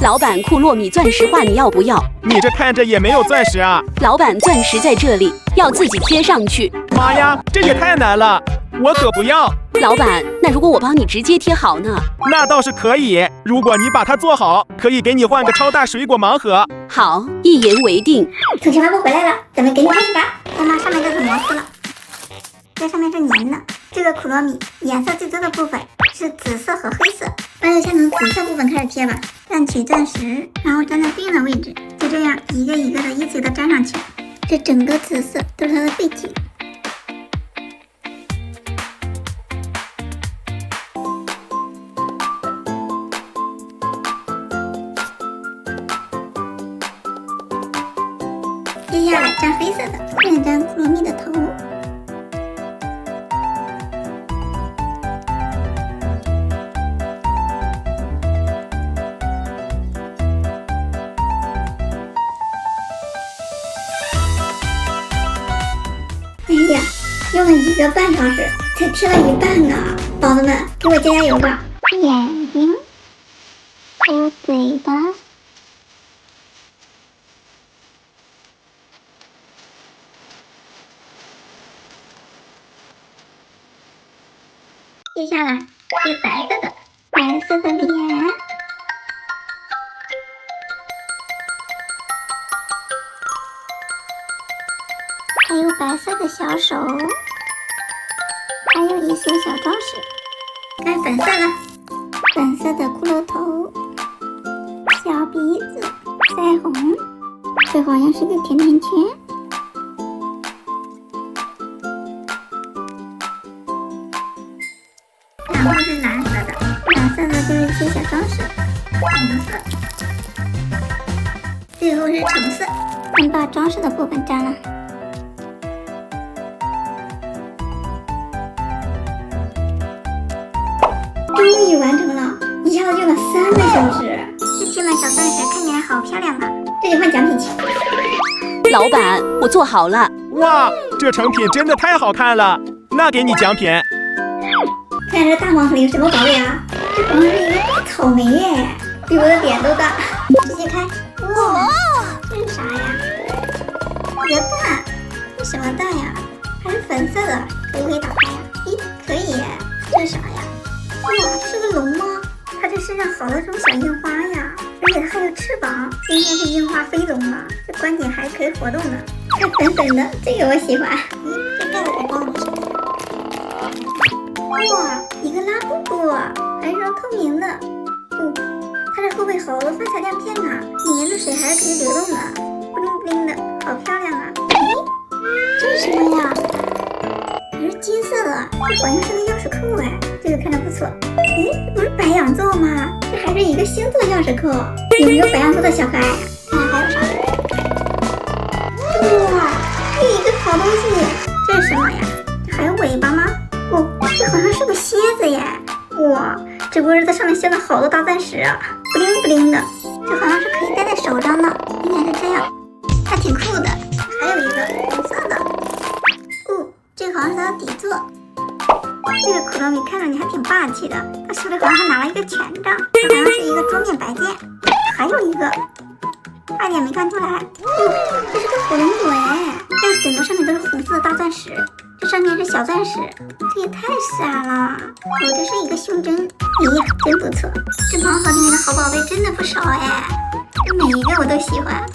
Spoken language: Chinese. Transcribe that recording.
老板，库洛米钻石画你要不要？你这看着也没有钻石啊！老板，钻石在这里，要自己贴上去。妈呀，这也太难了，我可不要。老板，那如果我帮你直接贴好呢？那倒是可以，如果你把它做好，可以给你换个超大水果盲盒。好，一言为定。从小卖部回来了，咱们赶紧开始吧。看到上面都是摩丝了，这上面是粘的。这个库洛米颜色最多的部分是紫色和黑色，那就先从紫色部分开始贴吧。蘸取钻石，然后粘在对应的位置，就这样一个一个的依次的粘上去。这整个紫色都是它的背景。接下来粘黑色的，再粘库洛米的头。哎呀，用了1个半小时才贴了一半呢，宝子们，给我加油吧！眼睛，还有嘴巴。接下来是白色的，白色的脸，还有白色的小手，还有一些小装饰。该粉色了，粉色的骷髅头，小鼻子，腮红，这好像是个甜甜圈。然后是蓝色的，蓝色的就是一些小装饰，红色，最后是橙色。先把装饰的部分粘了。终于完成了，一下子用了3个小时。这贴满小钻石看起来好漂亮啊！这就换奖品去。老板，我做好了。哇，这成品真的太好看了，那给你奖品。看这大盲盒里有什么宝贝啊？这好像是一个大草莓耶，比我的脸都大。直接开，哇，这是啥呀？一个蛋，这什么蛋呀？还是粉色的，可不可以打开呀？咦，可以耶。这是啥呀？哇，这是个龙吗？它这身上好多种小樱花呀，而且它还有翅膀，今天是樱花飞龙嘛，这关节还可以活动呢。它粉粉的，这个我喜欢。咦，这盖子还装了什么？哇，一个拉布布，还是双透明的。它这后背好多发彩亮片呐，里面的水还是可以流动的，布灵布灵的，好漂亮啊！咦，这是什么呀？还是金色的，这好像是个钥匙扣哎，这个看着不错。咦，这不是白羊座吗？这还是一个星座钥匙扣，有没有白羊座的小可爱呀？看看还有啥？哇，这一个好东西，这是什么呀？这还有尾巴吗？哦，这好像是个蝎子耶！哇，这不是在上面镶了好多大钻石啊，布灵布灵的，这好像是可以戴在手上的，应该是这样，还挺酷的。还有一个红色的，这个好像是它的底座。这个库洛米看上去还挺霸气的，他手里好像还拿了一个权杖，这好像是一个桌面白剑。还有一个，差点没看出来，这是个火龙果哎，这个整个上面都是红色的大钻石。这上面是小钻石，这也太傻了！这是一个胸针，哎呀，真不错！这盲盒里面的好宝贝真的不少哎，这每一个我都喜欢。